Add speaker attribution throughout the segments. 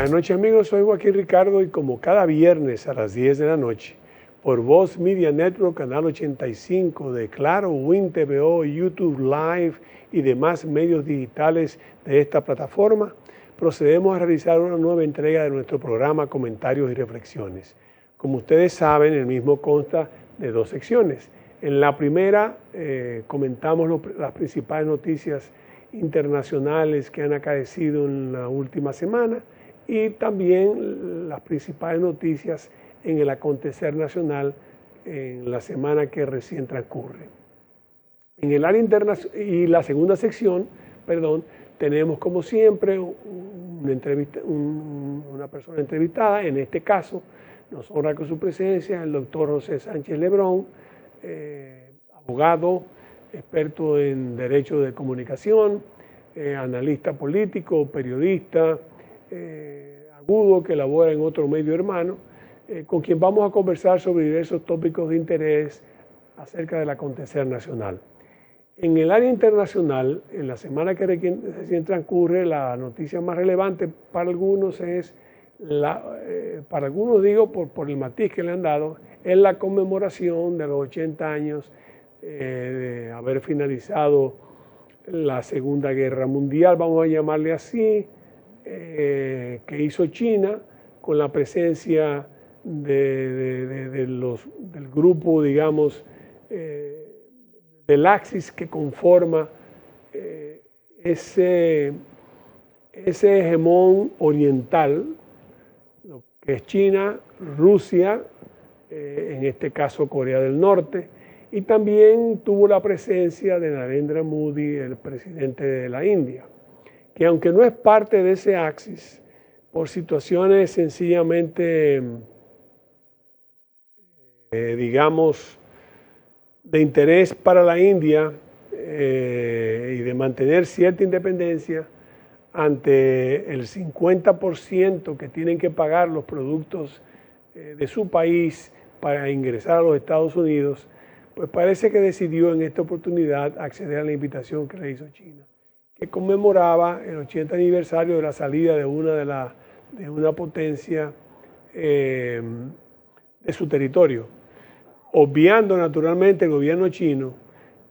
Speaker 1: Buenas noches amigos, soy Joaquín Ricardo y como cada viernes a las 10 de la noche por Voz Media Network, canal 85 de Claro, Win TVO, YouTube Live y demás medios digitales de esta plataforma, procedemos a realizar una nueva entrega de nuestro programa Comentarios y Reflexiones. Como ustedes saben, el mismo consta de dos secciones. En la primera comentamos las principales noticias internacionales que han acaecido en la última semana y también las principales noticias en el acontecer nacional en la semana que recién transcurre. En el área internacional y la segunda sección, tenemos como siempre una persona entrevistada. En este caso nos honra con su presencia el doctor José Sánchez Lebrón, abogado, experto en Derecho de Comunicación, analista político, periodista, agudo que labora en otro medio hermano, con quien vamos a conversar sobre diversos tópicos de interés acerca del acontecer nacional. En el área internacional, en la semana que recién transcurre, la noticia más relevante para algunos es, para algunos digo por el matiz que le han dado, es la conmemoración de los 80 años de haber finalizado la Segunda Guerra Mundial, vamos a llamarle así, que hizo China con la presencia del grupo, digamos, del Axis que conforma ese hegemón oriental, lo que es China, Rusia, en este caso Corea del Norte, y también tuvo la presencia de Narendra Modi, el presidente de la India, que aunque no es parte de ese Axis, por situaciones sencillamente, digamos, de interés para la India y de mantener cierta independencia ante el 50% que tienen que pagar los productos de su país para ingresar a los Estados Unidos, pues parece que decidió en esta oportunidad acceder a la invitación que le hizo China, que conmemoraba el 80 aniversario de la salida de una potencia de su territorio, obviando naturalmente el gobierno chino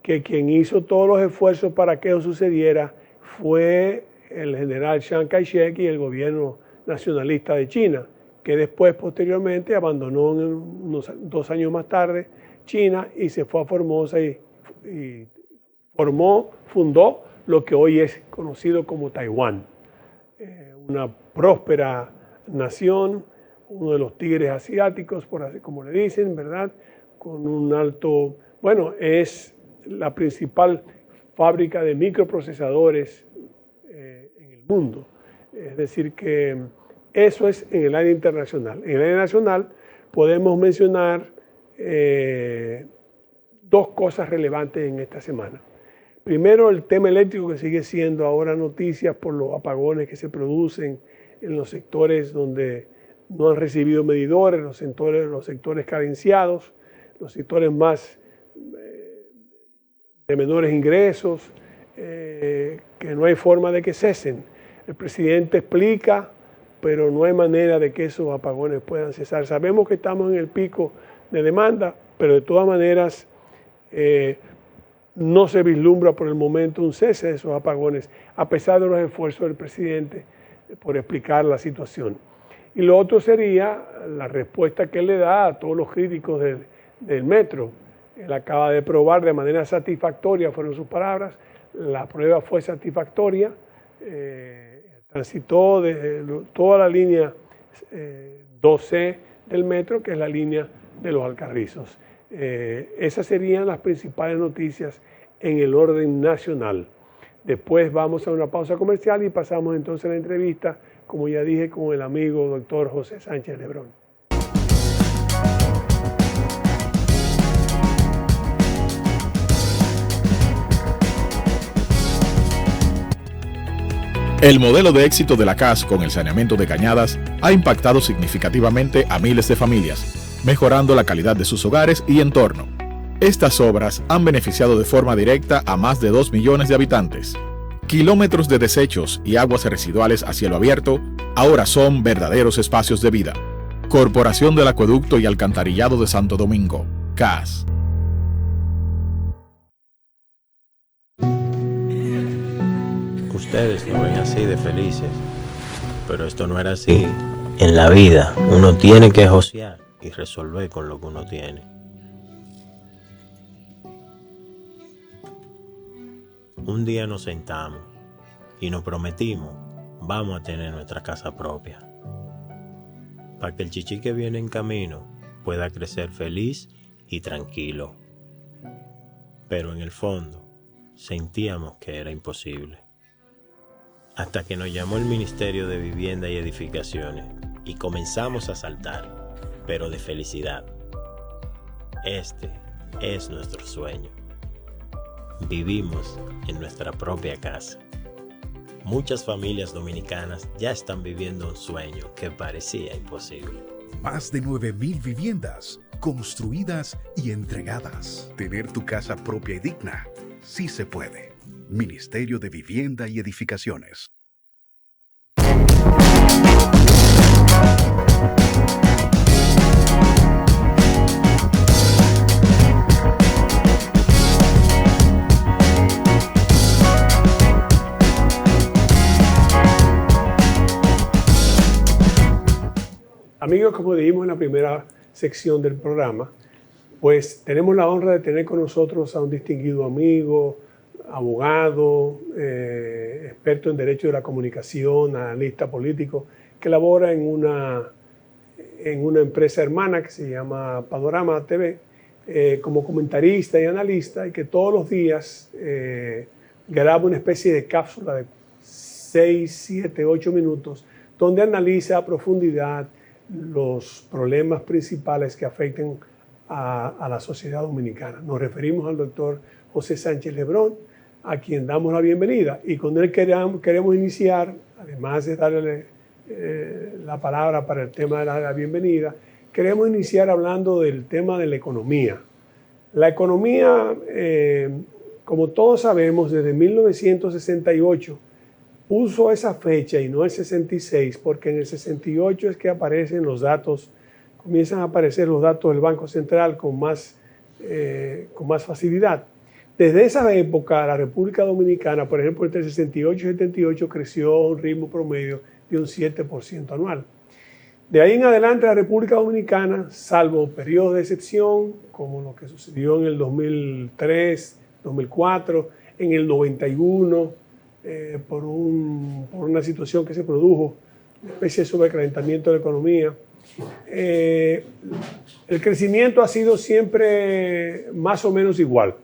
Speaker 1: que quien hizo todos los esfuerzos para que eso sucediera fue el general Chiang Kai-shek y el gobierno nacionalista de China, que después posteriormente abandonó unos 2 años más tarde China y se fue a Formosa y fundó lo que hoy es conocido como Taiwán, una próspera nación, uno de los tigres asiáticos, por así como le dicen, ¿verdad? Con un alto, es la principal fábrica de microprocesadores en el mundo. Es decir que eso es en el área internacional. En el área nacional podemos mencionar dos cosas relevantes en esta semana. Primero, el tema eléctrico, que sigue siendo ahora noticia por los apagones que se producen en los sectores donde no han recibido medidores, los sectores carenciados, los sectores más de menores ingresos, que no hay forma de que cesen. El presidente explica, pero no hay manera de que esos apagones puedan cesar. Sabemos que estamos en el pico de demanda, pero de todas maneras no se vislumbra por el momento un cese de esos apagones, a pesar de los esfuerzos del presidente por explicar la situación. Y lo otro sería la respuesta que él le da a todos los críticos del metro. Él acaba de probar de manera satisfactoria, fueron sus palabras, la prueba fue satisfactoria, transitó de toda la línea 2C del metro, que es la línea de los Alcarrizos. Esas serían las principales noticias en el orden nacional. Después vamos a una pausa comercial y pasamos entonces a la entrevista, como ya dije, con el amigo doctor José Sánchez Lebrón.
Speaker 2: El modelo de éxito de la CAS con el saneamiento de cañadas ha impactado significativamente a miles de familias, mejorando la calidad de sus hogares y entorno. Estas obras han beneficiado de forma directa a más de 2 millones de habitantes. Kilómetros de desechos y aguas residuales a cielo abierto ahora son verdaderos espacios de vida. Corporación del Acueducto y Alcantarillado de Santo Domingo, CAS.
Speaker 3: Ustedes lo ven así de felices, pero esto no era así. En la vida uno tiene que josear y resolver con lo que uno tiene. Un día nos sentamos y nos prometimos, vamos a tener nuestra casa propia, para que el chichi que viene en camino pueda crecer feliz y tranquilo. Pero en el fondo sentíamos que era imposible. Hasta que nos llamó el Ministerio de Vivienda y Edificaciones y comenzamos a saltar, pero de felicidad. Este es nuestro sueño. Vivimos en nuestra propia casa. Muchas familias dominicanas ya están viviendo un sueño que parecía imposible.
Speaker 4: Más de 9,000 viviendas construidas y entregadas. Tener tu casa propia y digna, sí se puede. Ministerio de Vivienda y Edificaciones.
Speaker 1: Amigos, como dijimos en la primera sección del programa, pues tenemos la honra de tener con nosotros a un distinguido amigo, abogado, experto en Derecho de la Comunicación, analista político, que labora en una empresa hermana que se llama Panorama TV, como comentarista y analista, y que todos los días graba una especie de cápsula de 6, 7, 8 minutos, donde analiza a profundidad los problemas principales que afectan a la sociedad dominicana. Nos referimos al doctor José Sánchez Lebrón, a quien damos la bienvenida, y con él queremos iniciar, además de darle la palabra para el tema de la bienvenida, queremos iniciar hablando del tema de la economía. La economía, como todos sabemos, desde 1968, uso esa fecha y no el 66, porque en el 68 es que aparecen los datos, comienzan a aparecer los datos del Banco Central con más facilidad. Desde esa época, la República Dominicana, por ejemplo, entre el 68 y el 78, creció a un ritmo promedio de un 7% anual. De ahí en adelante, la República Dominicana, salvo periodos de excepción, como lo que sucedió en el 2003, 2004, en el 91, por una situación que se produjo, una especie de sobrecalentamiento de la economía. El crecimiento ha sido siempre más o menos igual.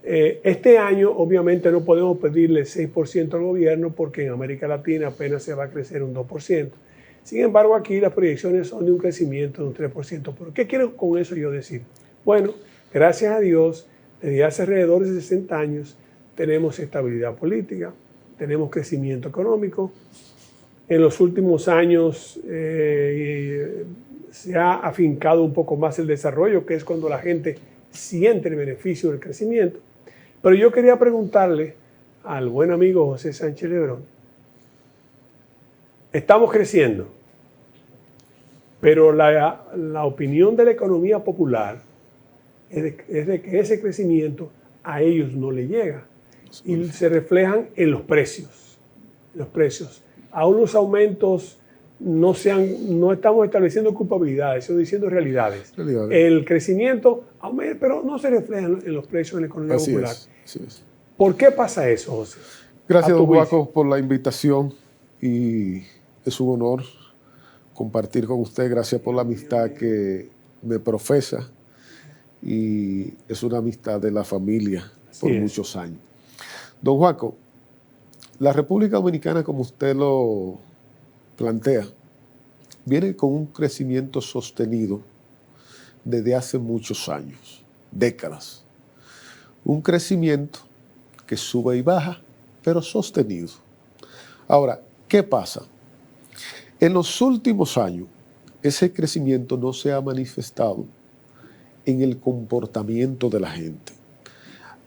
Speaker 1: Este año, obviamente, no podemos pedirle 6% al gobierno porque en América Latina apenas se va a crecer un 2%. Sin embargo, aquí las proyecciones son de un crecimiento de un 3%. ¿Pero qué quiero con eso yo decir? Bueno, gracias a Dios, desde hace alrededor de 60 años, tenemos estabilidad política, tenemos crecimiento económico. En los últimos años se ha afincado un poco más el desarrollo, que es cuando la gente siente el beneficio del crecimiento. Pero yo quería preguntarle al buen amigo José Sánchez Lebrón, estamos creciendo, pero la opinión de la economía popular es de que ese crecimiento a ellos no le llega. Y se reflejan en los precios. Aún los aumentos no estamos estableciendo culpabilidades, sino diciendo realidades. El crecimiento aumenta, pero no se refleja en los precios en la economía popular.
Speaker 5: Así es.
Speaker 1: ¿Por qué pasa eso, José?
Speaker 5: Gracias, don Juaco, por la invitación, y es un honor compartir con usted. Gracias por la amistad que me profesa, y es una amistad de la familia por muchos años. Don Juaco, la República Dominicana, como usted lo plantea, viene con un crecimiento sostenido desde hace muchos años, décadas. Un crecimiento que sube y baja, pero sostenido. Ahora, ¿qué pasa? En los últimos años, ese crecimiento no se ha manifestado en el comportamiento de la gente.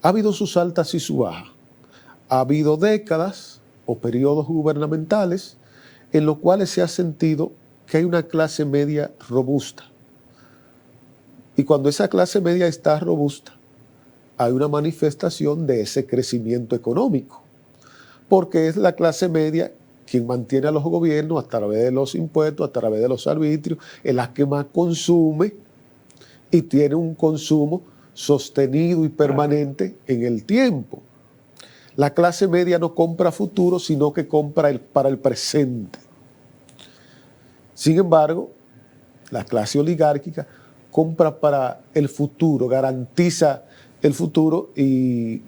Speaker 5: Ha habido sus altas y sus bajas. Ha habido décadas o periodos gubernamentales en los cuales se ha sentido que hay una clase media robusta. Y cuando esa clase media está robusta, hay una manifestación de ese crecimiento económico, porque es la clase media quien mantiene a los gobiernos a través de los impuestos, a través de los arbitrios, es la que más consume y tiene un consumo sostenido y permanente en el tiempo. La clase media no compra futuro, sino que compra para el presente. Sin embargo, la clase oligárquica compra para el futuro, garantiza el futuro y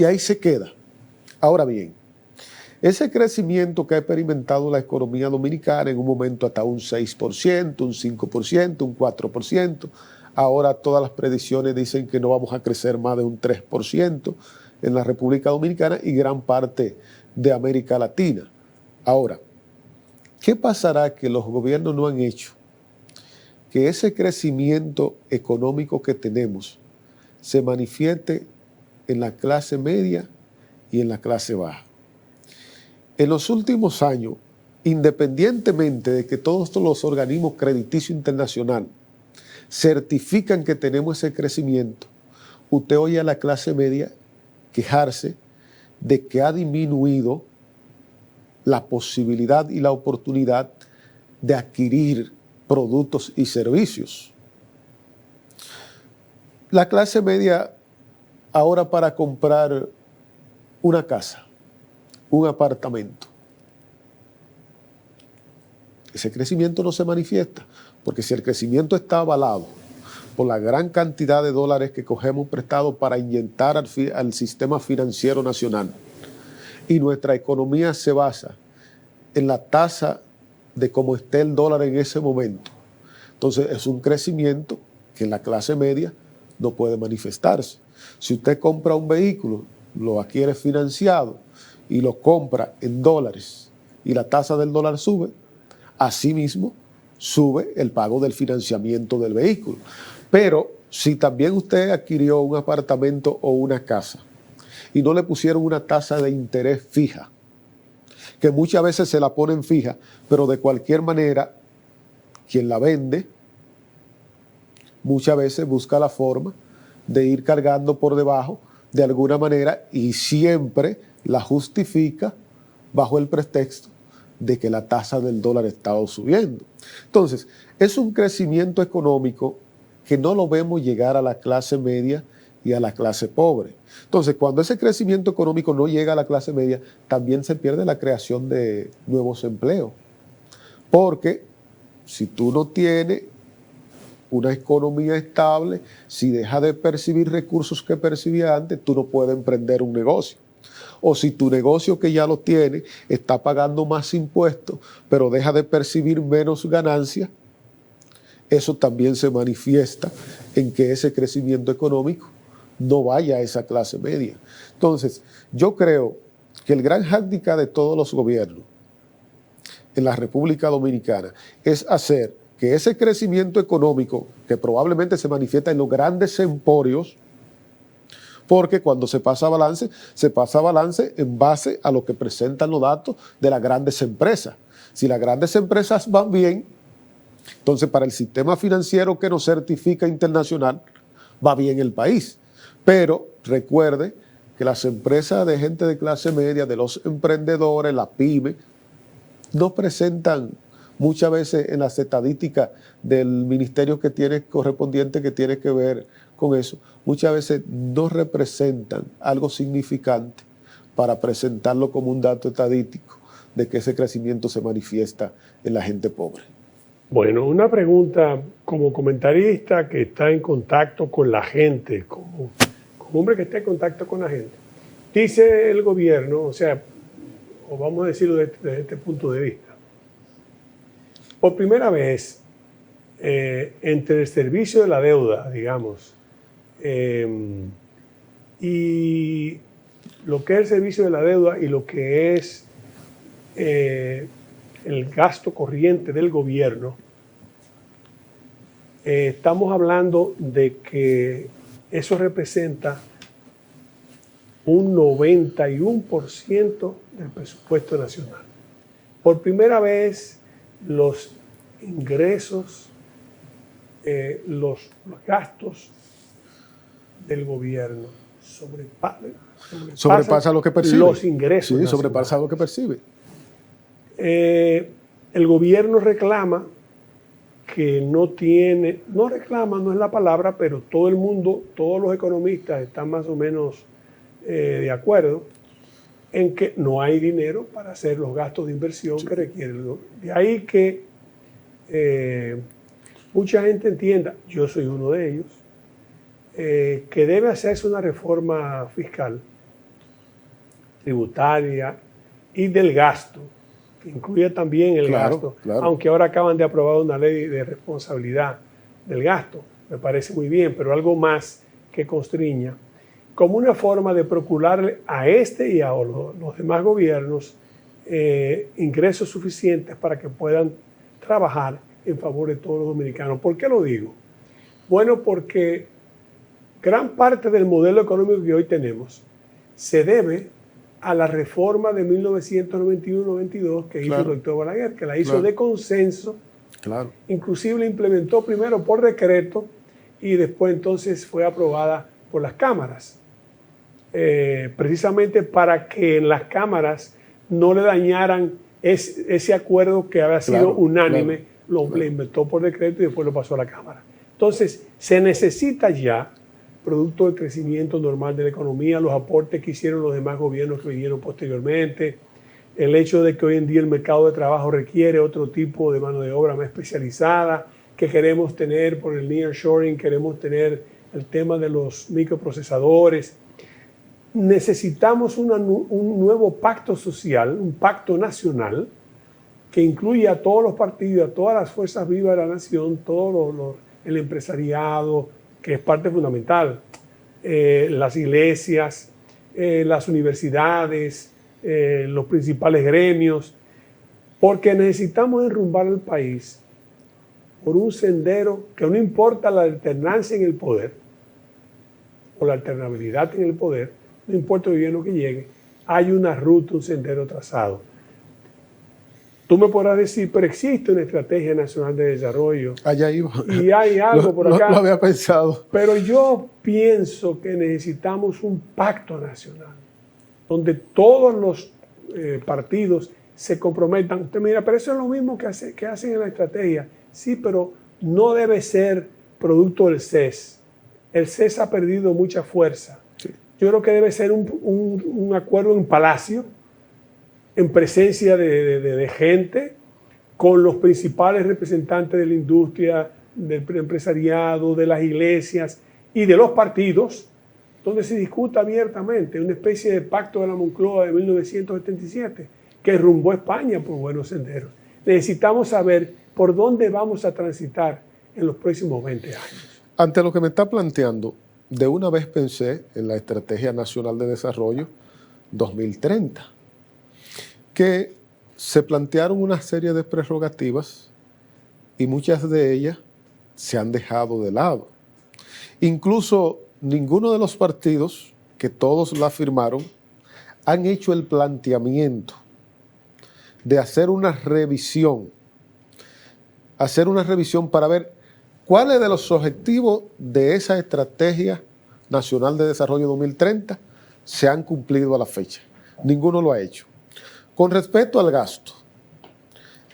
Speaker 5: ahí se queda. Ahora bien, ese crecimiento que ha experimentado la economía dominicana en un momento hasta un 6%, un 5%, un 4%, ahora todas las predicciones dicen que no vamos a crecer más de un 3% en la República Dominicana y gran parte de América Latina. Ahora, ¿qué pasará que los gobiernos no han hecho? Que ese crecimiento económico que tenemos se manifieste en la clase media y en la clase baja. En los últimos años, independientemente de que todos los organismos crediticios internacionales certifican que tenemos ese crecimiento, usted oye a la clase media quejarse de que ha disminuido la posibilidad y la oportunidad de adquirir productos y servicios. La clase media ahora para comprar una casa, un apartamento, ese crecimiento no se manifiesta, porque si el crecimiento está avalado por la gran cantidad de dólares que cogemos prestados para inyectar al sistema financiero nacional, y nuestra economía se basa en la tasa de cómo esté el dólar en ese momento, entonces es un crecimiento que en la clase media no puede manifestarse. Si usted compra un vehículo, lo adquiere financiado y lo compra en dólares y la tasa del dólar sube, asimismo sube el pago del financiamiento del vehículo. Pero si también usted adquirió un apartamento o una casa y no le pusieron una tasa de interés fija, que muchas veces se la ponen fija, pero de cualquier manera quien la vende muchas veces busca la forma de ir cargando por debajo de alguna manera y siempre la justifica bajo el pretexto de que la tasa del dólar ha estado subiendo. Entonces, es un crecimiento económico que no lo vemos llegar a la clase media y a la clase pobre. Entonces, cuando ese crecimiento económico no llega a la clase media, también se pierde la creación de nuevos empleos. Porque si tú no tienes una economía estable, si deja de percibir recursos que percibía antes, tú no puedes emprender un negocio. O si tu negocio que ya lo tiene está pagando más impuestos, pero deja de percibir menos ganancias, eso también se manifiesta en que ese crecimiento económico no vaya a esa clase media. Entonces, yo creo que el gran hándicap de todos los gobiernos en la República Dominicana es hacer que ese crecimiento económico, que probablemente se manifiesta en los grandes emporios, porque cuando se pasa balance en base a lo que presentan los datos de las grandes empresas. Si las grandes empresas van bien, entonces para el sistema financiero que nos certifica internacional, va bien el país. Pero recuerde que las empresas de gente de clase media, de los emprendedores, la pyme, no presentan muchas veces en las estadísticas del ministerio que tiene correspondiente que tiene que ver con eso, muchas veces no representan algo significante para presentarlo como un dato estadístico de que ese crecimiento se manifiesta en la gente pobre.
Speaker 1: Bueno, una pregunta como comentarista que está en contacto con la gente, como hombre que está en contacto con la gente. Dice el gobierno, o vamos a decirlo desde este punto de vista, por primera vez entre el servicio de la deuda, digamos, y lo que es el servicio de la deuda y lo que es el gasto corriente del gobierno, estamos hablando de que eso representa un 91% del presupuesto nacional. Por primera vez, los ingresos, los gastos del gobierno
Speaker 5: sobrepasa lo que percibe.
Speaker 1: Los ingresos.
Speaker 5: Sí, sobrepasa lo que percibe.
Speaker 1: El gobierno reclama que no reclama, no es la palabra, pero todo el mundo, todos los economistas están más o menos de acuerdo en que no hay dinero para hacer los gastos de inversión que requiere el gobierno. De ahí que mucha gente entienda, yo soy uno de ellos, que debe hacerse una reforma fiscal, tributaria y del gasto, que incluya también el gasto, aunque ahora acaban de aprobar una ley de responsabilidad del gasto, me parece muy bien, pero algo más que constriña, como una forma de procurarle a este y a los demás gobiernos ingresos suficientes para que puedan trabajar en favor de todos los dominicanos. ¿Por qué lo digo? Bueno, porque gran parte del modelo económico que hoy tenemos se debe a la reforma de 1991-92 que hizo el doctor Balaguer, que la hizo de consenso. Inclusive la implementó primero por decreto y después entonces fue aprobada por las cámaras. Precisamente para que en las cámaras no le dañaran ese acuerdo que había sido unánime, lo implementó por decreto y después lo pasó a la Cámara. Entonces, se necesita ya, producto del crecimiento normal de la economía, los aportes que hicieron los demás gobiernos que vinieron posteriormente, el hecho de que hoy en día el mercado de trabajo requiere otro tipo de mano de obra más especializada, que queremos tener por el nearshoring, queremos tener el tema de los microprocesadores. Necesitamos un nuevo pacto social, un pacto nacional, que incluya a todos los partidos, a todas las fuerzas vivas de la nación, todo el empresariado, que es parte fundamental, las iglesias, las universidades, los principales gremios, porque necesitamos enrumbar el país por un sendero que no importa la alternancia en el poder o la alternabilidad en el poder, no importa el gobierno que llegue, hay una ruta, un sendero trazado. Tú me podrás decir, pero existe una estrategia nacional de desarrollo.
Speaker 5: Allá iba.
Speaker 1: Y hay algo por acá.
Speaker 5: Lo había pensado.
Speaker 1: Pero yo pienso que necesitamos un pacto nacional, donde todos los partidos se comprometan. Usted mira, pero eso es lo mismo que hacen en la estrategia. Sí, pero no debe ser producto del CES. El CES ha perdido mucha fuerza. Sí. Yo creo que debe ser un acuerdo en palacio, en presencia de gente, con los principales representantes de la industria, del empresariado, de las iglesias y de los partidos, donde se discuta abiertamente, una especie de pacto de la Moncloa de 1977, que rumbó a España por buenos senderos. Necesitamos saber por dónde vamos a transitar en los próximos 20 años.
Speaker 5: Ante lo que me está planteando, de una vez pensé en la Estrategia Nacional de Desarrollo 2030, que se plantearon una serie de prerrogativas y muchas de ellas se han dejado de lado. Incluso ninguno de los partidos, que todos la firmaron, han hecho el planteamiento de hacer una revisión para ver cuáles de los objetivos de esa Estrategia Nacional de Desarrollo 2030 se han cumplido a la fecha. Ninguno lo ha hecho. Con respecto al gasto,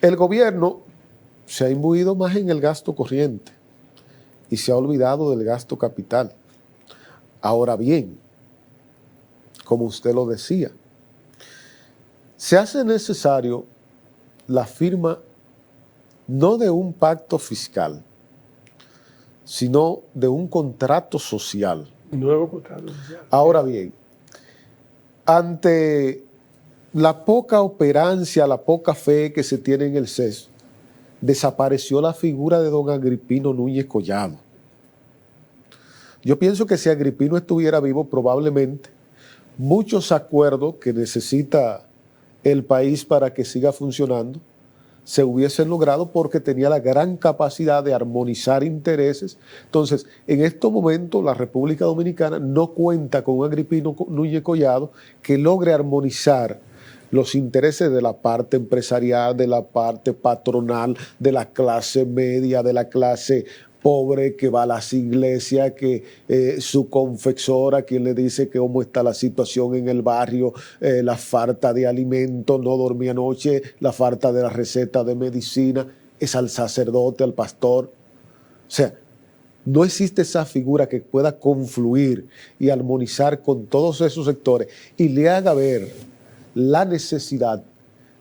Speaker 5: el gobierno se ha imbuido más en el gasto corriente y se ha olvidado del gasto capital. Ahora bien, como usted lo decía, se hace necesario la firma no de un pacto fiscal, sino de un contrato social.
Speaker 1: Nuevo contrato social.
Speaker 5: Ahora bien, ante la poca operancia, la poca fe que se tiene en el CES, desapareció la figura de don Agripino Núñez Collado. Yo pienso que si Agripino estuviera vivo, probablemente muchos acuerdos que necesita el país para que siga funcionando se hubiesen logrado porque tenía la gran capacidad de armonizar intereses. Entonces, en estos momentos la República Dominicana no cuenta con un Agripino Núñez Collado que logre armonizar los intereses de la parte empresarial, de la parte patronal, de la clase media, de la clase pobre que va a las iglesias, que su confesora, quien le dice que cómo está la situación en el barrio, la falta de alimentos, no dormía anoche, la falta de la receta de medicina, es al sacerdote, al pastor. O sea, no existe esa figura que pueda confluir y armonizar con todos esos sectores y le haga ver la necesidad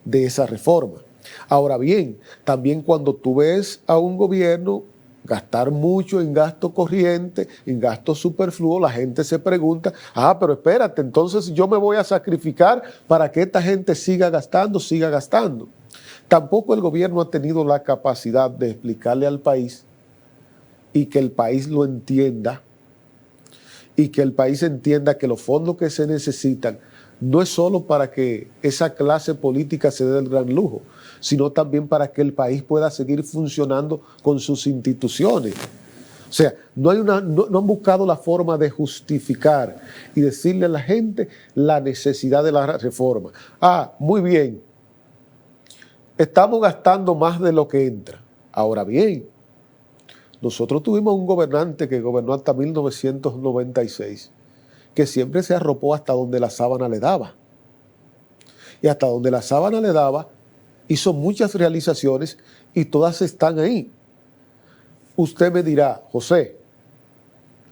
Speaker 5: de esa reforma. Ahora bien, también cuando tú ves a un gobierno gastar mucho en gasto corriente, en gasto superfluo, la gente se pregunta, pero espérate, entonces yo me voy a sacrificar para que esta gente siga gastando. Tampoco el gobierno ha tenido la capacidad de explicarle al país y que el país lo entienda y que el país entienda que los fondos que se necesitan no es solo para que esa clase política se dé el gran lujo, sino también para que el país pueda seguir funcionando con sus instituciones. O sea, no han buscado la forma de justificar y decirle a la gente la necesidad de la reforma. Muy bien, estamos gastando más de lo que entra. Ahora bien, nosotros tuvimos un gobernante que gobernó hasta 1996, que siempre se arropó hasta donde la sábana le daba. Y hasta donde la sábana le daba, hizo muchas realizaciones y todas están ahí. Usted me dirá, José,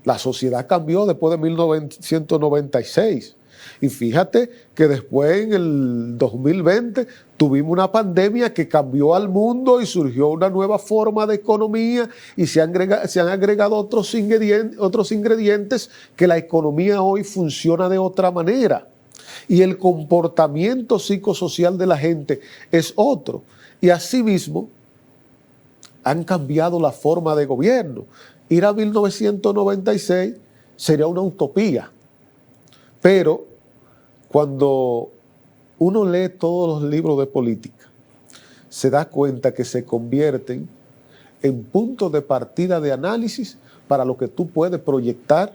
Speaker 5: la sociedad cambió después de 1996. Y fíjate que después en el 2020 tuvimos una pandemia que cambió al mundo y surgió una nueva forma de economía y se han agregado otros ingredientes que la economía hoy funciona de otra manera. Y el comportamiento psicosocial de la gente es otro. Y asimismo han cambiado la forma de gobierno. Ir a 1996 sería una utopía. Pero cuando uno lee todos los libros de política, se da cuenta que se convierten en puntos de partida de análisis para lo que tú puedes proyectar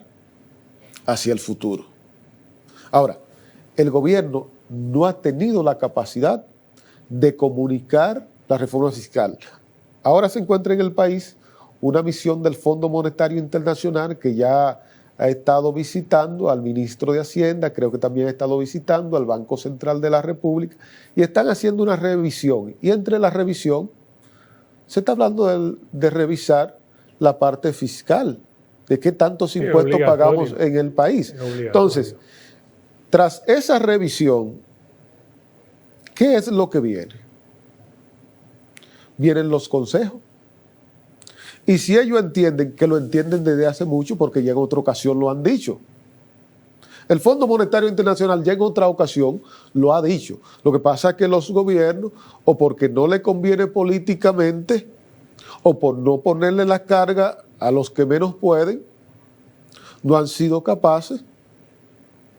Speaker 5: hacia el futuro. Ahora, el gobierno no ha tenido la capacidad de comunicar la reforma fiscal. Ahora se encuentra en el país una misión del Fondo Monetario Internacional que ya ha estado visitando al ministro de Hacienda, creo que también ha estado visitando al Banco Central de la República y están haciendo una revisión. Y entre la revisión se está hablando de revisar la parte fiscal, de qué tantos impuestos pagamos en el país. Entonces, tras esa revisión, ¿qué es lo que viene? Vienen los consejos. Y si ellos entienden, que lo entienden desde hace mucho, porque ya en otra ocasión lo han dicho. El Fondo Monetario Internacional ya en otra ocasión lo ha dicho. Lo que pasa es que los gobiernos, o porque no le conviene políticamente, o por no ponerle la carga a los que menos pueden, no han sido capaces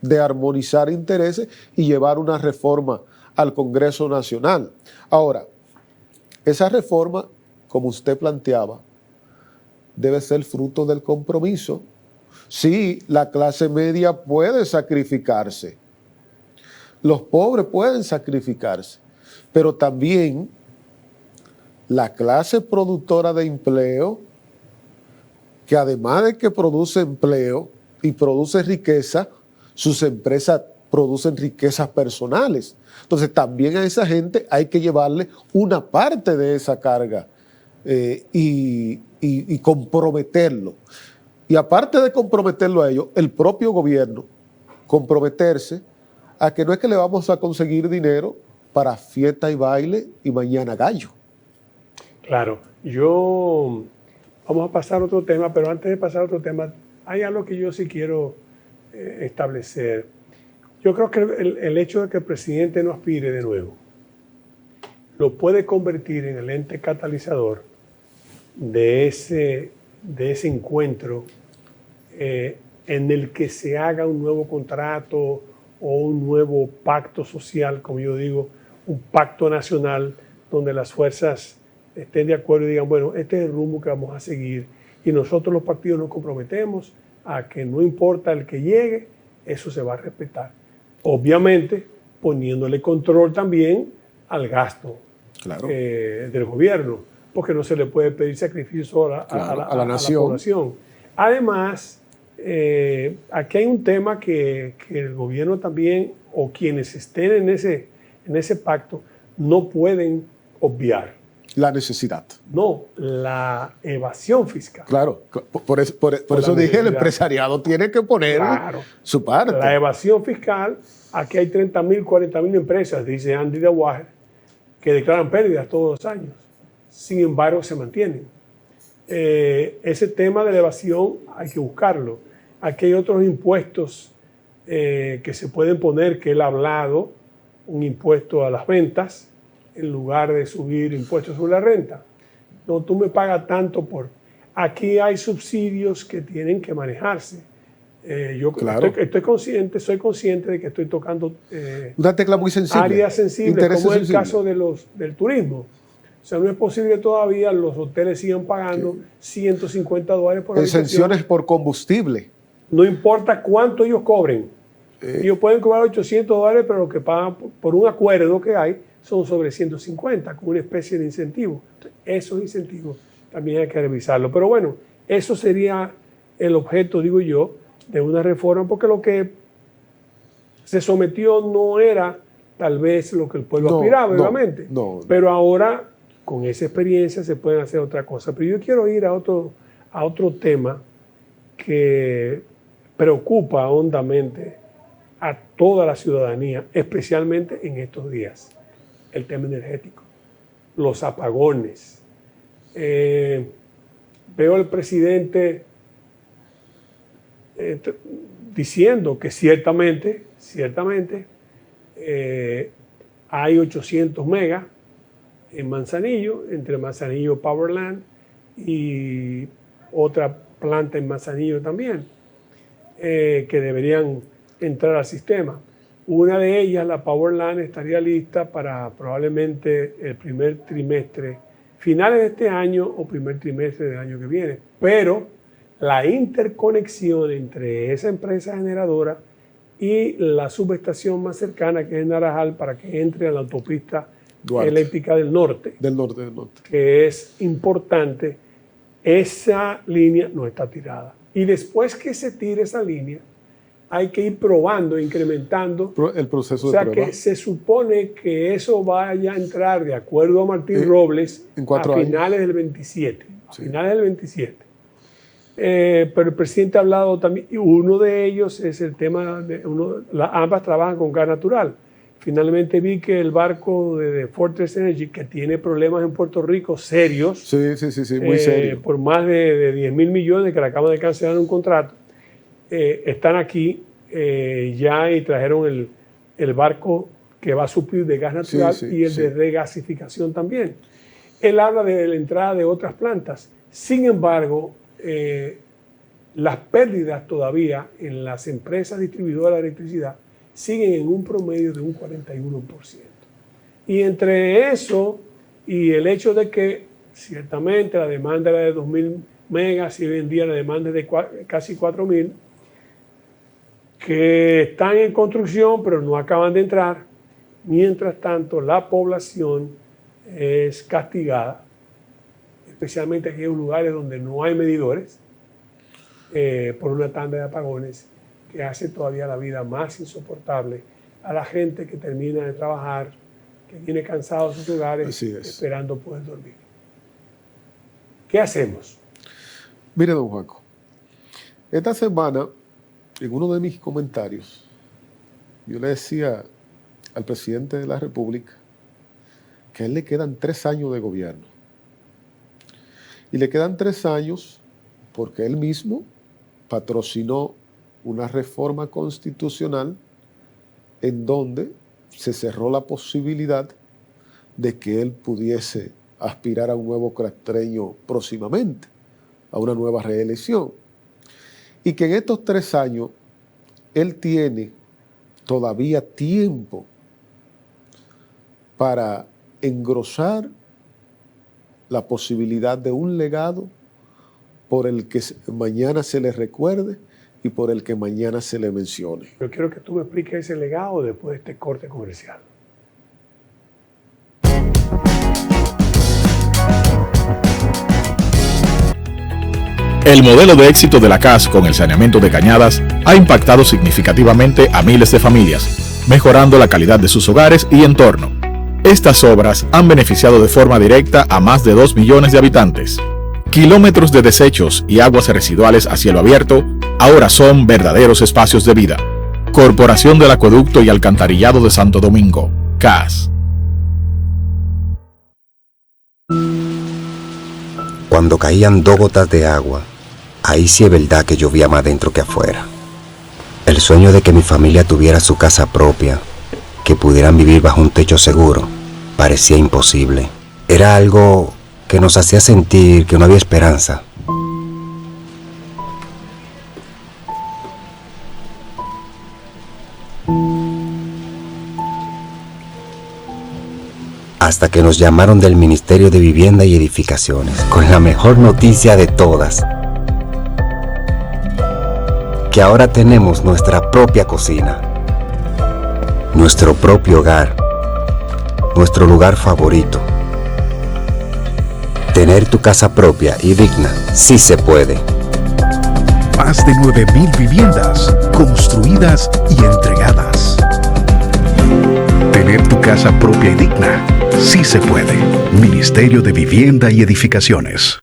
Speaker 5: de armonizar intereses y llevar una reforma al Congreso Nacional. Ahora, esa reforma, como usted planteaba, debe ser fruto del compromiso. Sí, la clase media puede sacrificarse, los pobres pueden sacrificarse, pero también la clase productora de empleo, que además de que produce empleo y produce riqueza, sus empresas producen riquezas personales. Entonces también a esa gente hay que llevarle una parte de esa carga y comprometerlo. Y aparte de comprometerlo a ellos, el propio gobierno comprometerse a que no es que le vamos a conseguir dinero para fiesta y baile y mañana gallo.
Speaker 1: Claro, vamos a pasar a otro tema, pero antes de pasar a otro tema, hay algo que yo sí quiero establecer. Yo creo que el hecho de que el presidente no aspire de nuevo lo puede convertir en el ente catalizador de ese encuentro en el que se haga un nuevo contrato o un nuevo pacto social, como yo digo, un pacto nacional donde las fuerzas estén de acuerdo y digan, bueno, este es el rumbo que vamos a seguir y nosotros los partidos nos comprometemos a que no importa el que llegue, eso se va a respetar. Obviamente, poniéndole control también al gasto
Speaker 5: Claro.
Speaker 1: del gobierno, porque no se le puede pedir sacrificio a la
Speaker 5: nación.
Speaker 1: población. Además, aquí hay un tema que el gobierno también, o quienes estén en ese pacto, no pueden obviar.
Speaker 5: La necesidad.
Speaker 1: No, la evasión fiscal.
Speaker 5: Claro, por eso dije, el empresariado tiene que poner su parte.
Speaker 1: La evasión fiscal, aquí hay 30.000, 40.000 empresas, dice Andy de Wager, que declaran pérdidas todos los años. Sin embargo, se mantienen. Ese tema de la evasión hay que buscarlo. Aquí hay otros impuestos que se pueden poner, que él ha hablado, un impuesto a las ventas, en lugar de subir impuestos sobre la renta. No, tú me pagas tanto por... Aquí hay subsidios que tienen que manejarse. Yo soy consciente de que estoy tocando
Speaker 5: una tecla muy sensible,
Speaker 1: áreas sensibles, como es el caso del turismo. O sea, no es posible todavía los hoteles sigan pagando $150 por habitación.
Speaker 5: Exenciones por combustible.
Speaker 1: No importa cuánto ellos cobren. Ellos pueden cobrar $800, pero lo que pagan por un acuerdo que hay son sobre 150, como una especie de incentivo. Entonces, esos incentivos también hay que revisarlo. Pero bueno, eso sería el objeto, digo yo, de una reforma, porque lo que se sometió no era tal vez lo que el pueblo aspiraba, obviamente. Pero ahora, con esa experiencia, se pueden hacer otra cosa. Pero yo quiero ir a otro tema que preocupa hondamente a toda la ciudadanía, especialmente en estos días. El tema energético, los apagones. Veo al presidente diciendo que ciertamente hay 800 megas en Manzanillo, entre Manzanillo Powerland y otra planta en Manzanillo también, que deberían entrar al sistema. Una de ellas, la Powerland, estaría lista para probablemente el primer trimestre, finales de este año o primer trimestre del año que viene. Pero la interconexión entre esa empresa generadora y la subestación más cercana, que es Naranjal, para que entre a la autopista eléctrica del norte. Del norte. Que es importante, esa línea no está tirada. Y después que se tire esa línea, hay que ir probando, incrementando
Speaker 5: el proceso
Speaker 1: de prueba. O sea, que se supone que eso vaya a entrar, de acuerdo a Martín Robles, a finales del 27. A finales del 27. Pero el presidente ha hablado también, y uno de ellos es el tema de ambas trabajan con gas natural. Finalmente vi que el barco de Fortress Energy, que tiene problemas en Puerto Rico serios,
Speaker 5: sí, muy serios,
Speaker 1: por más de 10.000 millones, que le acaban de cancelar un contrato, están aquí ya y trajeron el barco que va a suplir de gas natural y el de regasificación también. Él habla de la entrada de otras plantas. Sin embargo, las pérdidas todavía en las empresas distribuidoras de electricidad siguen en un promedio de un 41%. Y entre eso y el hecho de que ciertamente la demanda era de 2.000 megas y hoy en día la demanda es de casi 4.000, que están en construcción pero no acaban de entrar. Mientras tanto, la población es castigada, especialmente en aquellos lugares donde no hay medidores, por una tanda de apagones que hace todavía la vida más insoportable a la gente que termina de trabajar, que viene cansado de sus hogares, esperando poder dormir. ¿Qué hacemos?
Speaker 5: Mire, don Juaco, esta semana, en uno de mis comentarios, yo le decía al presidente de la República que a él le quedan 3 años de gobierno. Y le quedan 3 años porque él mismo patrocinó una reforma constitucional en donde se cerró la posibilidad de que él pudiese aspirar a un nuevo cuatrenio próximamente, a una nueva reelección. Y que en estos 3 años él tiene todavía tiempo para engrosar la posibilidad de un legado por el que mañana se le recuerde y por el que mañana se le mencione.
Speaker 1: Yo quiero que tú me expliques ese legado después de este corte comercial.
Speaker 2: El modelo de éxito de la CAS con el saneamiento de Cañadas ha impactado significativamente a miles de familias, mejorando la calidad de sus hogares y entorno. Estas obras han beneficiado de forma directa a más de 2 millones de habitantes. Kilómetros de desechos y aguas residuales a cielo abierto ahora son verdaderos espacios de vida. Corporación del Acueducto y Alcantarillado de Santo Domingo, CAS.
Speaker 6: Cuando caían 2 gotas de agua, ahí sí es verdad que llovía más dentro que afuera. El sueño de que mi familia tuviera su casa propia, que pudieran vivir bajo un techo seguro, parecía imposible. Era algo que nos hacía sentir que no había esperanza. Hasta que nos llamaron del Ministerio de Vivienda y Edificaciones con la mejor noticia de todas: que ahora tenemos nuestra propia cocina, nuestro propio hogar, nuestro lugar favorito. Tener tu casa propia y digna sí se puede.
Speaker 4: Más de 9,000 viviendas construidas y entregadas. Tener tu casa propia y digna sí se puede. Ministerio de Vivienda y Edificaciones.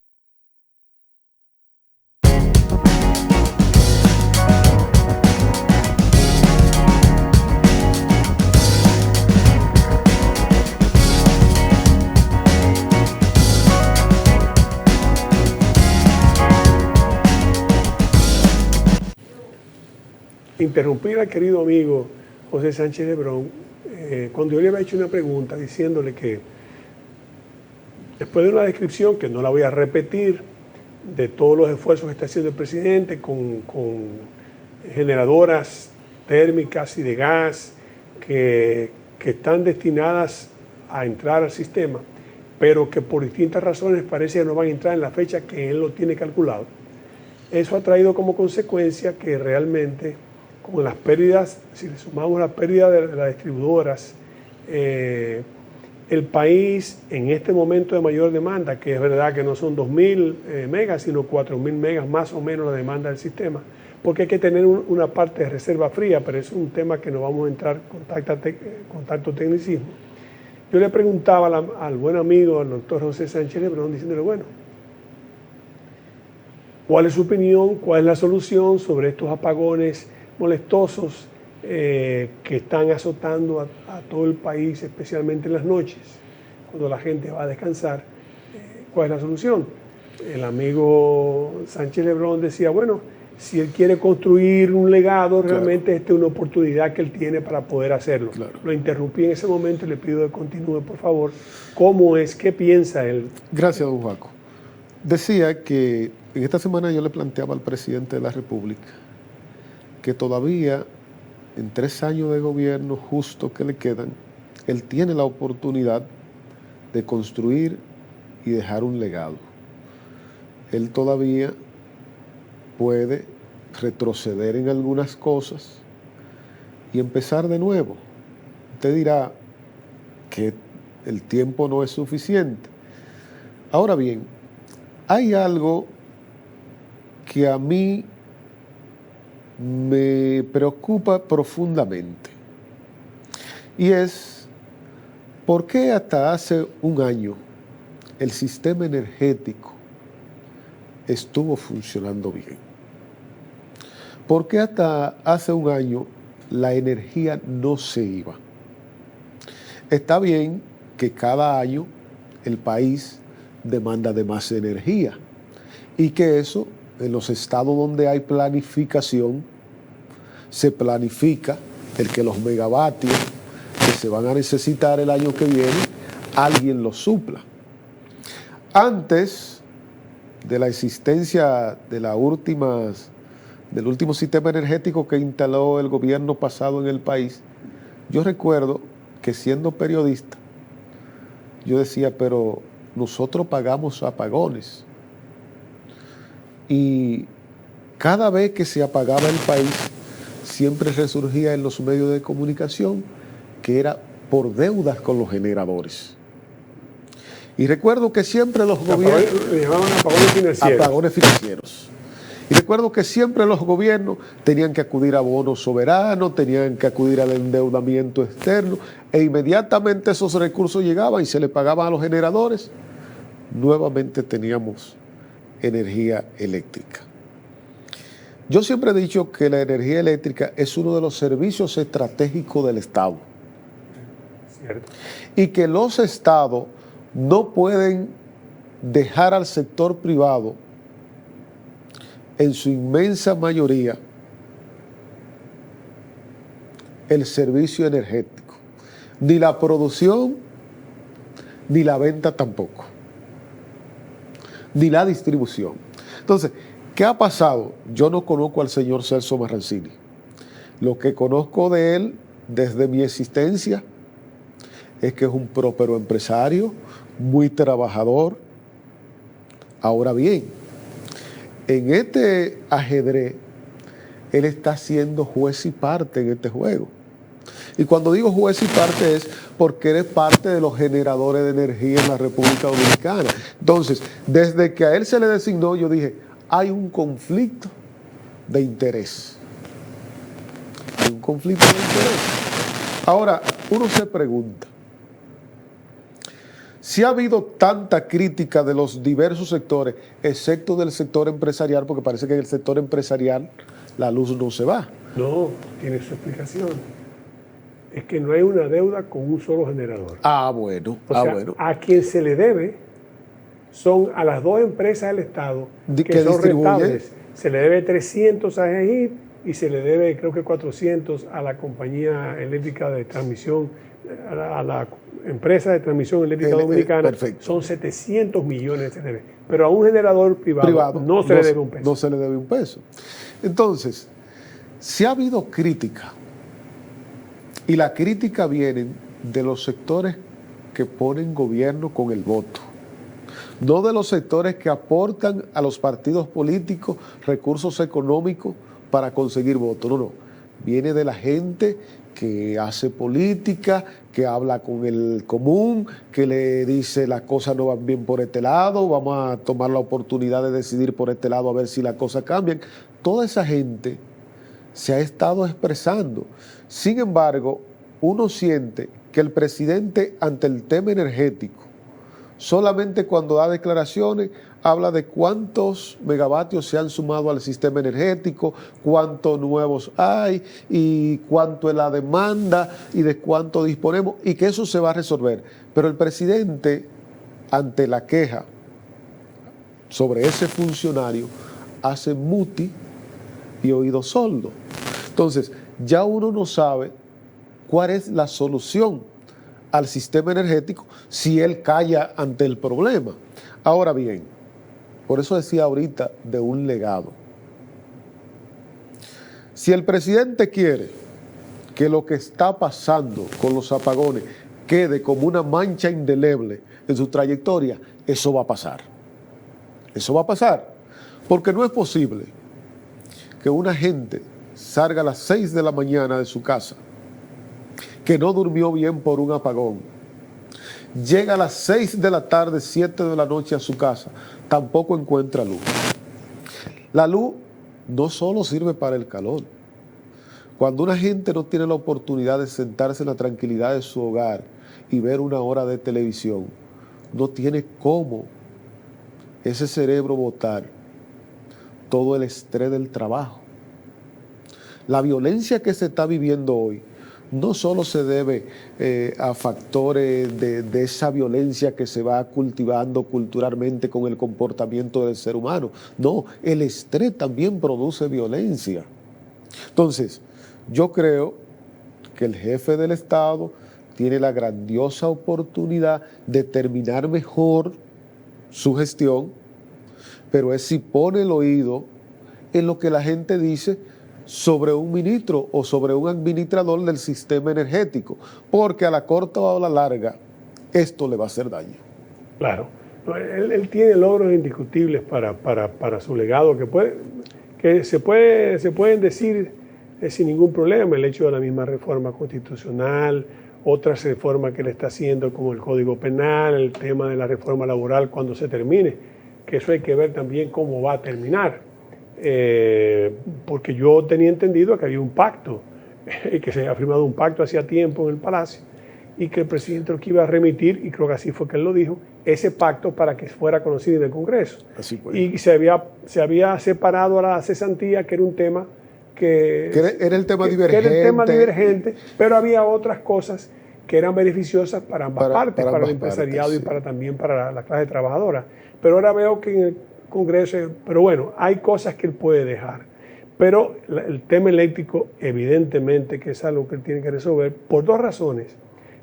Speaker 1: Interrumpir al querido amigo José Sánchez Lebrón cuando yo le había hecho una pregunta diciéndole que después de una descripción que no la voy a repetir de todos los esfuerzos que está haciendo el presidente con generadoras térmicas y de gas que están destinadas a entrar al sistema, pero que por distintas razones parece que no van a entrar en la fecha que él lo tiene calculado. Eso ha traído como consecuencia que realmente, con las pérdidas, si le sumamos la pérdida de las distribuidoras, el país en este momento de mayor demanda, que es verdad que no son 2.000 megas, sino 4.000 megas más o menos la demanda del sistema, porque hay que tener una parte de reserva fría, pero es un tema que no vamos a entrar con tanto tecnicismo. Yo le preguntaba al buen amigo, al doctor José Sánchez Lebrón, diciéndole, bueno, ¿cuál es su opinión? ¿Cuál es la solución sobre estos apagones molestosos que están azotando a todo el país, especialmente en las noches, cuando la gente va a descansar? ¿Cuál es la solución? El amigo Sánchez Lebrón decía, bueno, si él quiere construir un legado, realmente esta es una oportunidad que él tiene para poder hacerlo. Claro. Lo interrumpí en ese momento y le pido que continúe, por favor. ¿Cómo es? ¿Qué piensa él?
Speaker 5: Gracias, don Juaco. Decía que en esta semana yo le planteaba al presidente de la República que todavía, en 3 años de gobierno justo que le quedan, él tiene la oportunidad de construir y dejar un legado. Él todavía puede retroceder en algunas cosas y empezar de nuevo. Usted dirá que el tiempo no es suficiente. Ahora bien, hay algo que a mí me preocupa profundamente, y es por qué hasta hace un año el sistema energético estuvo funcionando bien. ¿Por qué hasta hace un año la energía no se iba? Está bien que cada año el país demanda de más energía y que eso, en los estados donde hay planificación, se planifica el que los megavatios que se van a necesitar el año que viene, alguien los supla. Antes de la existencia de del último sistema energético que instaló el gobierno pasado en el país, yo recuerdo que siendo periodista, yo decía, pero nosotros pagamos apagones. Y cada vez que se apagaba el país, siempre resurgía en los medios de comunicación que era por deudas con los generadores. Y recuerdo que siempre los gobiernos...
Speaker 1: Le llamaban apagones financieros.
Speaker 5: Apagones financieros. Y recuerdo que siempre los gobiernos tenían que acudir a bonos soberanos, tenían que acudir al endeudamiento externo, e inmediatamente esos recursos llegaban y se le pagaban a los generadores. Nuevamente teníamos energía eléctrica. Yo siempre he dicho que la energía eléctrica es uno de los servicios estratégicos del Estado.
Speaker 1: Cierto.
Speaker 5: Y que los estados no pueden dejar al sector privado, en su inmensa mayoría, el servicio energético. Ni la producción, ni la venta tampoco. Ni la distribución. Entonces, ¿qué ha pasado? Yo no conozco al señor Celso Marrancini. Lo que conozco de él desde mi existencia es que es un próspero empresario, muy trabajador. Ahora bien, en este ajedrez, él está siendo juez y parte en este juego. Y cuando digo juez y parte es porque eres parte de los generadores de energía en la República Dominicana. Entonces, desde que a él se le designó, yo dije, hay un conflicto de interés. Hay un conflicto de interés. Ahora, uno se pregunta, si ha habido tanta crítica de los diversos sectores, excepto del sector empresarial, porque parece que en el sector empresarial la luz no se va.
Speaker 1: No, tiene su explicación. Es que no hay una deuda con un solo generador.
Speaker 5: Bueno.
Speaker 1: Bueno. A quien se le debe son a las dos empresas del Estado que son rentables. Se le debe 300 a GEIP y se le debe, creo que 400 a la compañía eléctrica de transmisión, a la empresa de transmisión eléctrica dominicana.
Speaker 5: Perfecto.
Speaker 1: Son 700 millones se debe. Pero a un generador privado no se le debe un peso.
Speaker 5: No se le debe un peso. Entonces, si ha habido crítica, y la crítica viene de los sectores que ponen gobierno con el voto, no de los sectores que aportan a los partidos políticos recursos económicos para conseguir votos. No. Viene de la gente que hace política, que habla con el común, que le dice las cosas no van bien por este lado, vamos a tomar la oportunidad de decidir por este lado a ver si las cosas cambian. Toda esa gente se ha estado expresando. Sin embargo, uno siente que el presidente ante el tema energético, solamente cuando da declaraciones, habla de cuántos megavatios se han sumado al sistema energético, cuántos nuevos hay y cuánto es la demanda y de cuánto disponemos y que eso se va a resolver. Pero el presidente, ante la queja sobre ese funcionario, hace muti y oído sordo. Entonces, ya uno no sabe cuál es la solución al sistema energético si él calla ante el problema. Ahora bien, por eso decía ahorita de un legado. Si el presidente quiere que lo que está pasando con los apagones quede como una mancha indeleble en su trayectoria, eso va a pasar. Eso va a pasar. Porque no es posible que una gente salga a las 6 de la mañana de su casa, que no durmió bien por un apagón, llega a las 6 de la tarde, 7 de la noche a su casa, tampoco encuentra luz. La luz no solo sirve para el calor. Cuando una gente no tiene la oportunidad de sentarse en la tranquilidad de su hogar y ver una hora de televisión, no tiene cómo ese cerebro botar todo el estrés del trabajo. La violencia que se está viviendo hoy no solo se debe a factores de esa violencia que se va cultivando culturalmente con el comportamiento del ser humano. No, el estrés también produce violencia. Entonces, yo creo que el jefe del Estado tiene la grandiosa oportunidad de terminar mejor su gestión, pero es si pone el oído en lo que la gente dice sobre un ministro o sobre un administrador del sistema energético, porque a la corta o a la larga esto le va a hacer daño.
Speaker 1: Claro, él tiene logros indiscutibles para su legado, que que se pueden decir sin ningún problema, el hecho de la misma reforma constitucional, otras reformas que le está haciendo como el Código Penal, el tema de la reforma laboral cuando se termine, que eso hay que ver también cómo va a terminar, porque yo tenía entendido que había un pacto, y que se había firmado un pacto hacía tiempo en el Palacio, y que el presidente lo que iba a remitir, y creo que así fue que él lo dijo, ese pacto para que fuera conocido en el Congreso.
Speaker 5: Así fue.
Speaker 1: Y se había separado a la cesantía, que era un tema que
Speaker 5: era el tema
Speaker 1: divergente. Que era el tema divergente, pero había otras cosas que eran beneficiosas para ambas partes, para el empresariado y también para la clase trabajadora. Pero ahora veo que en el Congreso, pero bueno, hay cosas que él puede dejar. Pero el tema eléctrico, evidentemente, que es algo que él tiene que resolver por dos razones.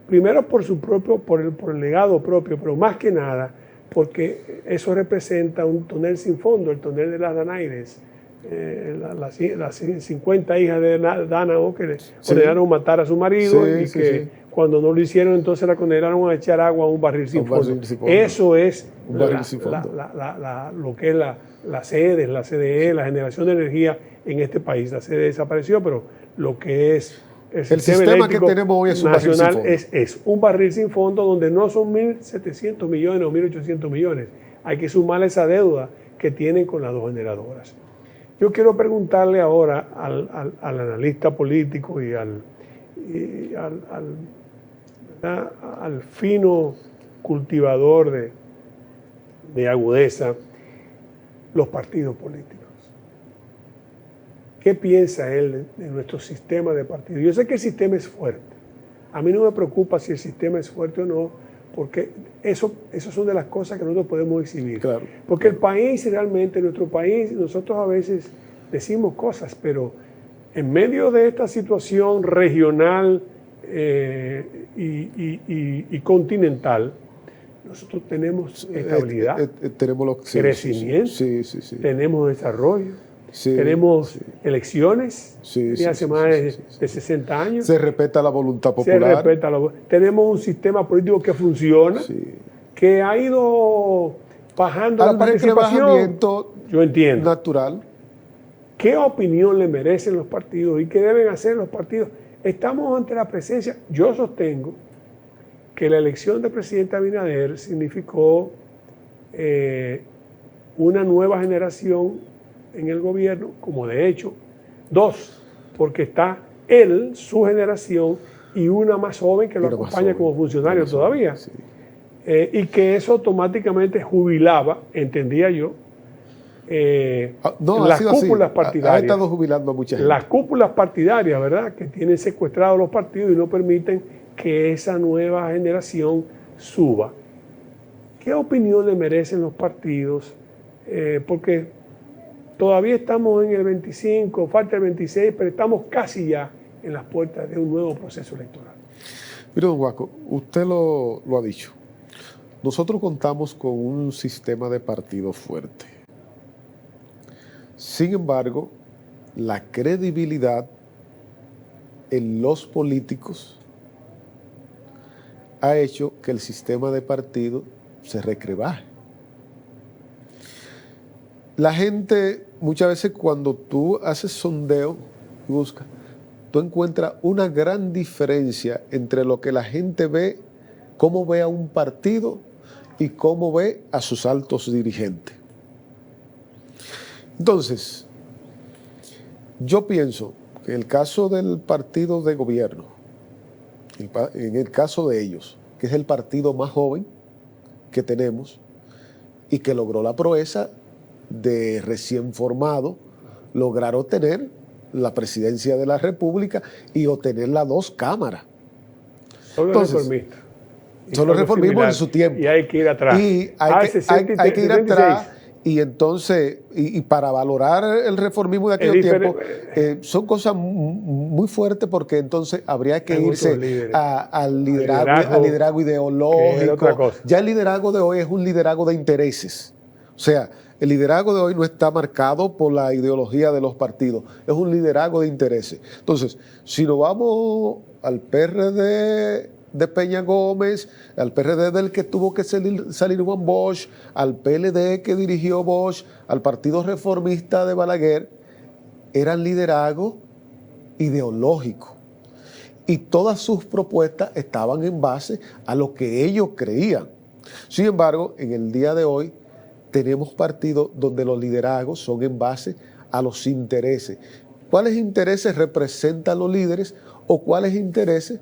Speaker 1: Primero, por el legado propio, pero más que nada, porque eso representa un tonel sin fondo, el tonel de las Danaires. Las 50 hijas de Dana que le condenaron a matar a su marido cuando no lo hicieron, entonces la condenaron a echar agua a un barril sin fondo. Eso es lo que es la sede, la CDE, la generación de energía en este país. La sede desapareció, pero lo que es el
Speaker 5: sistema que tenemos hoy es un barril sin fondo.
Speaker 1: Es un barril sin fondo donde no son 1.700 millones o 1.800 millones. Hay que sumar esa deuda que tienen con las dos generadoras. Yo quiero preguntarle ahora al analista político y al fino cultivador de agudeza, los partidos políticos. ¿Qué piensa él de nuestro sistema de partidos? Yo sé que el sistema es fuerte. A mí no me preocupa si el sistema es fuerte o no, porque esas son de las cosas que nosotros podemos exhibir. Claro. Porque el país realmente, nuestro país, nosotros a veces decimos cosas, pero en medio de esta situación regional y continental, nosotros tenemos estabilidad, tenemos crecimiento, tenemos desarrollo, tenemos elecciones hace más de 60 años.
Speaker 5: Se respeta la voluntad popular.
Speaker 1: Tenemos un sistema político que funciona, que ha ido bajando la participación. Yo entiendo.
Speaker 5: Natural.
Speaker 1: ¿Qué opinión le merecen los partidos y qué deben hacer los partidos? Estamos ante la presencia, yo sostengo que la elección del presidente Abinader significó una nueva generación en el gobierno, como de hecho dos, porque está él, su generación, y una más joven que lo acompaña como funcionario todavía. Y que eso automáticamente jubilaba, entendía yo, las cúpulas partidarias.
Speaker 5: Ha estado jubilando a mucha gente.
Speaker 1: Las cúpulas partidarias, ¿verdad?, que tienen secuestrados los partidos y no permiten que esa nueva generación suba. ¿Qué opinión le merecen los partidos? Porque todavía estamos en el 25, falta el 26, pero estamos casi ya en las puertas de un nuevo proceso electoral.
Speaker 5: Mire, don Guaco, usted lo ha dicho. Nosotros contamos con un sistema de partidos fuerte. Sin embargo, la credibilidad en los políticos ha hecho que el sistema de partidos se recrebaje. La gente, muchas veces cuando tú haces sondeo y buscas, tú encuentras una gran diferencia entre lo que la gente ve, cómo ve a un partido y cómo ve a sus altos dirigentes. Entonces, yo pienso que en el caso del partido de gobierno, en el caso de ellos, que es el partido más joven que tenemos y que logró la proeza de recién formado, lograr obtener la presidencia de la República y obtener las dos cámaras.
Speaker 1: Son los reformistas.
Speaker 5: Son los reformismos en su tiempo.
Speaker 1: Y hay que ir atrás.
Speaker 5: Y hay que ir atrás. Y entonces, y para valorar el reformismo de aquellos tiempos, son cosas muy fuertes, porque entonces habría que irse al liderazgo ideológico. Ya el liderazgo de hoy es un liderazgo de intereses. O sea, el liderazgo de hoy no está marcado por la ideología de los partidos, es un liderazgo de intereses. Entonces, si nos vamos al PRD de Peña Gómez, al PRD del que tuvo que salir Juan Bosch, al PLD que dirigió Bosch, al Partido Reformista de Balaguer, eran liderazgos ideológicos y todas sus propuestas estaban en base a lo que ellos creían. Sin embargo, en el día de hoy tenemos partidos donde los liderazgos son en base a los intereses. ¿Cuáles intereses representan los líderes o cuáles intereses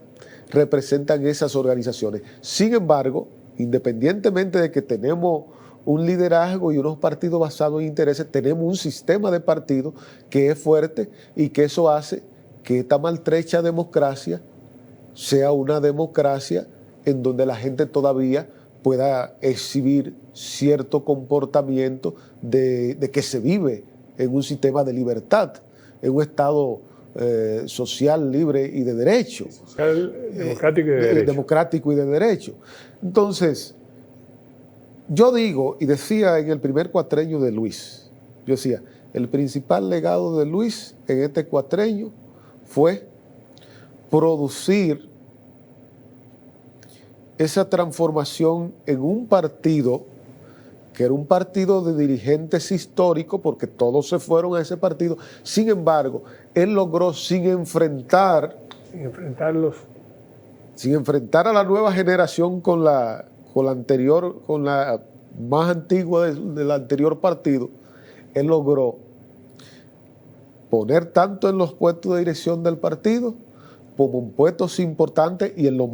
Speaker 5: representan esas organizaciones? Sin embargo, independientemente de que tenemos un liderazgo y unos partidos basados en intereses, tenemos un sistema de partidos que es fuerte y que eso hace que esta maltrecha democracia sea una democracia en donde la gente todavía pueda exhibir cierto comportamiento de que se vive en un sistema de libertad, en un Estado social, libre y de derecho.
Speaker 1: Social, democrático y de derecho.
Speaker 5: Democrático y de derecho. Entonces, yo digo, y decía en el primer cuatrenio de Luis, yo decía, el principal legado de Luis en este cuatrenio fue producir esa transformación en un partido que era un partido de dirigentes históricos, porque todos se fueron a ese partido. Sin embargo, él logró sin enfrentar a la nueva generación con la anterior, con la más antigua del anterior partido, él logró poner tanto en los puestos de dirección del partido como en puestos importantes y en las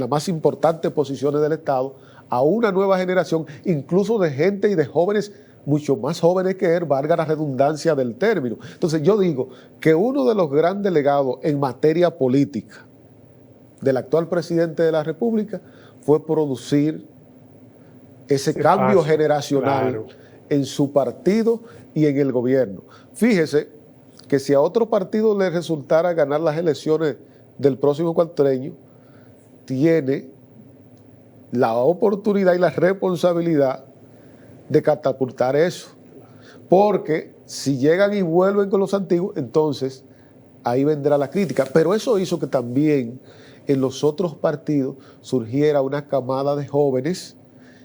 Speaker 5: más importantes posiciones del Estado, a una nueva generación, incluso de gente y de jóvenes, mucho más jóvenes que él, valga la redundancia del término. Entonces yo digo que uno de los grandes legados en materia política del actual presidente de la República fue producir ese cambio generacional en su partido y en el gobierno. Fíjese que si a otro partido le resultara ganar las elecciones del próximo cuatrenio, tiene la oportunidad y la responsabilidad de catapultar eso. Porque si llegan y vuelven con los antiguos, entonces ahí vendrá la crítica. Pero eso hizo que también en los otros partidos surgiera una camada de jóvenes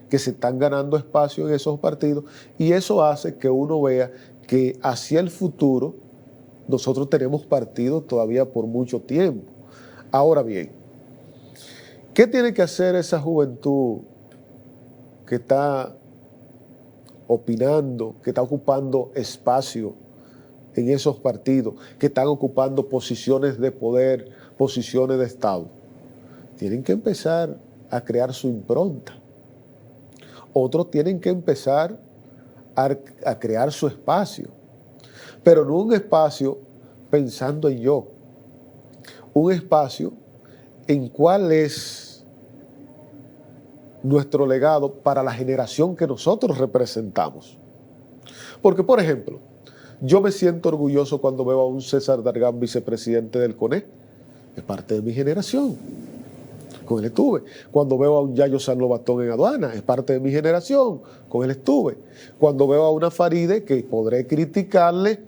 Speaker 5: que se están ganando espacio en esos partidos, y eso hace que uno vea que hacia el futuro nosotros tenemos partidos todavía por mucho tiempo. Ahora bien, ¿qué tiene que hacer esa juventud que está opinando, que está ocupando espacio en esos partidos, que están ocupando posiciones de poder, posiciones de Estado? Tienen que empezar a crear su impronta. Otros tienen que empezar a crear su espacio, pero no un espacio pensando en yo, un espacio en cuál es nuestro legado para la generación que nosotros representamos. Porque, por ejemplo, yo me siento orgulloso cuando veo a un César Dargán, vicepresidente del CONE, es parte de mi generación, con él estuve. Cuando veo a un Yayo San Lobatón en aduana, es parte de mi generación, con él estuve. Cuando veo a una Faride, que podré criticarle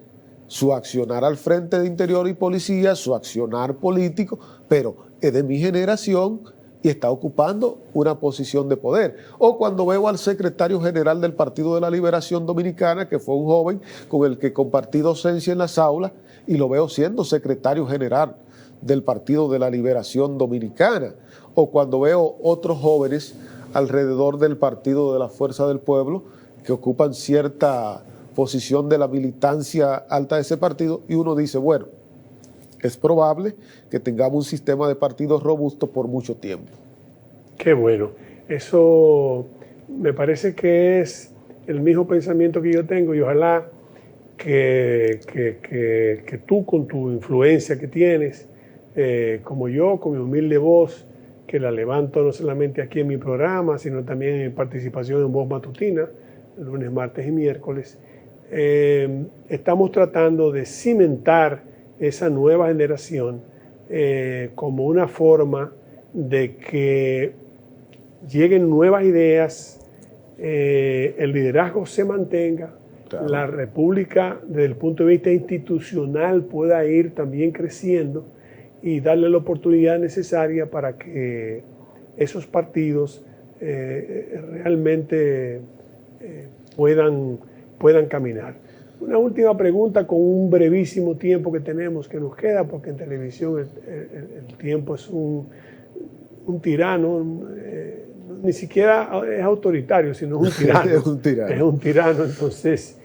Speaker 5: su accionar al frente de Interior y Policía, su accionar político, pero es de mi generación y está ocupando una posición de poder. O cuando veo al secretario general del Partido de la Liberación Dominicana, que fue un joven con el que compartí docencia en las aulas, y lo veo siendo secretario general del Partido de la Liberación Dominicana. O cuando veo otros jóvenes alrededor del Partido de la Fuerza del Pueblo que ocupan cierta posición de la militancia alta de ese partido, y uno dice, bueno, es probable que tengamos un sistema de partidos robusto por mucho tiempo.
Speaker 1: Qué bueno. Eso me parece que es el mismo pensamiento que yo tengo, y ojalá que tú, con tu influencia que tienes, como yo, con mi humilde voz, que la levanto no solamente aquí en mi programa, sino también en participación en Voz Matutina, lunes, martes y miércoles, estamos tratando de cimentar esa nueva generación como una forma de que lleguen nuevas ideas, el liderazgo se mantenga, claro, la república desde el punto de vista institucional pueda ir también creciendo y darle la oportunidad necesaria para que esos partidos realmente puedan caminar. Una última pregunta con un brevísimo tiempo que tenemos, que nos queda, porque en televisión el tiempo es un tirano, ni siquiera es autoritario, sino es un tirano.
Speaker 5: Es un tirano.
Speaker 1: Es un tirano, entonces...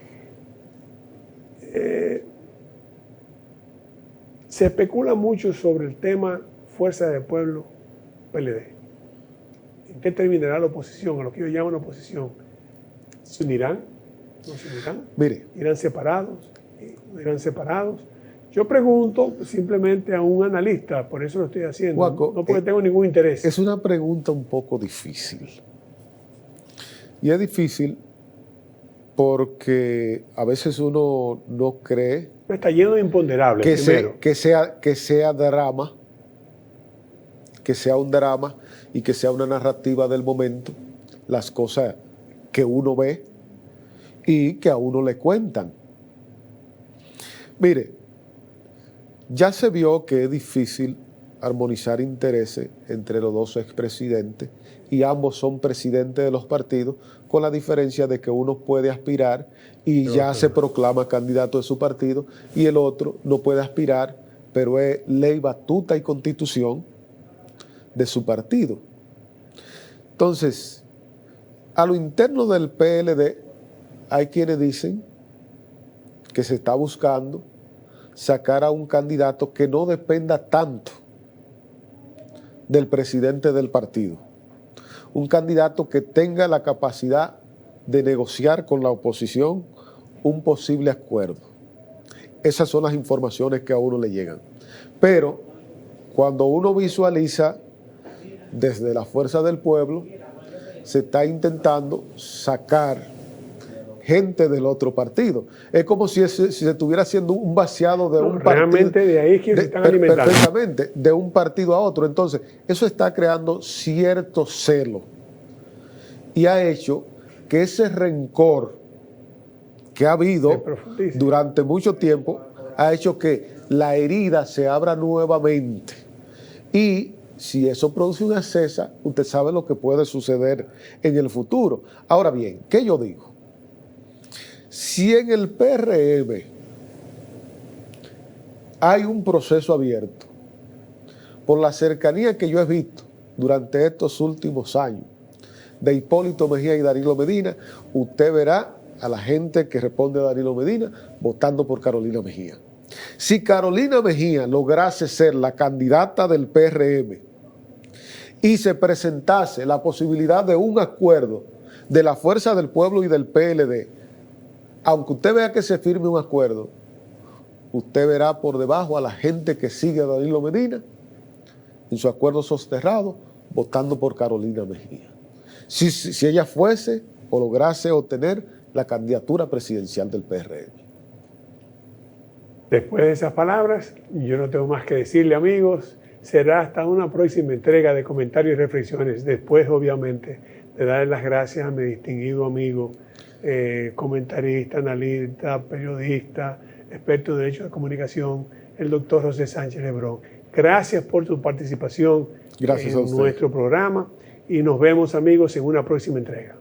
Speaker 1: se especula mucho sobre el tema Fuerza del Pueblo, PLD. ¿En qué terminará la oposición? A lo que ellos llaman oposición. ¿Se unirán? ¿No se unirán?
Speaker 5: Mire.
Speaker 1: ¿Irán separados? ¿No irán separados? Yo pregunto simplemente a un analista, por eso lo estoy haciendo,
Speaker 5: Juaco,
Speaker 1: no porque tengo ningún interés.
Speaker 5: Es una pregunta un poco difícil. Y es difícil porque a veces uno no cree
Speaker 1: Está lleno de imponderables,
Speaker 5: que sea drama, que sea un drama y que sea una narrativa del momento, las cosas que uno ve y que a uno le cuentan. Mire, ya se vio que es difícil armonizar intereses entre los dos expresidentes y ambos son presidentes de los partidos, con la diferencia de que uno puede aspirar y ya se proclama candidato de su partido y el otro no puede aspirar, pero es ley, batuta y constitución de su partido. Entonces, a lo interno del PLD hay quienes dicen que se está buscando sacar a un candidato que no dependa tanto del presidente del partido. Un candidato que tenga la capacidad de negociar con la oposición un posible acuerdo. Esas son las informaciones que a uno le llegan. Pero cuando uno visualiza desde la Fuerza del Pueblo, se está intentando sacar gente del otro partido. Es como si se estuviera haciendo un vaciado de un partido.
Speaker 1: Realmente de ahí es que se están alimentando.
Speaker 5: Perfectamente, de un partido a otro. Entonces, eso está creando cierto celo y ha hecho que ese rencor que ha habido durante mucho tiempo ha hecho que la herida se abra nuevamente. Y si eso produce una cesa, usted sabe lo que puede suceder en el futuro. Ahora bien, ¿qué yo digo? Si en el PRM hay un proceso abierto, por la cercanía que yo he visto durante estos últimos años de Hipólito Mejía y Danilo Medina, usted verá a la gente que responde a Danilo Medina votando por Carolina Mejía. Si Carolina Mejía lograse ser la candidata del PRM y se presentase la posibilidad de un acuerdo de la Fuerza del Pueblo y del PLD, aunque usted vea que se firme un acuerdo, usted verá por debajo a la gente que sigue a Danilo Medina en su acuerdo soterrado votando por Carolina Mejía. Si ella fuese o lograse obtener la candidatura presidencial del PRM.
Speaker 1: Después de esas palabras, yo no tengo más que decirle, amigos. Será hasta una próxima entrega de comentarios y reflexiones. Después, obviamente, de darle las gracias a mi distinguido amigo, comentarista, analista, periodista, experto en Derecho de Comunicación, el doctor José Sánchez Lebrón. Gracias por tu participación en nuestro programa y nos vemos, amigos, en una próxima entrega.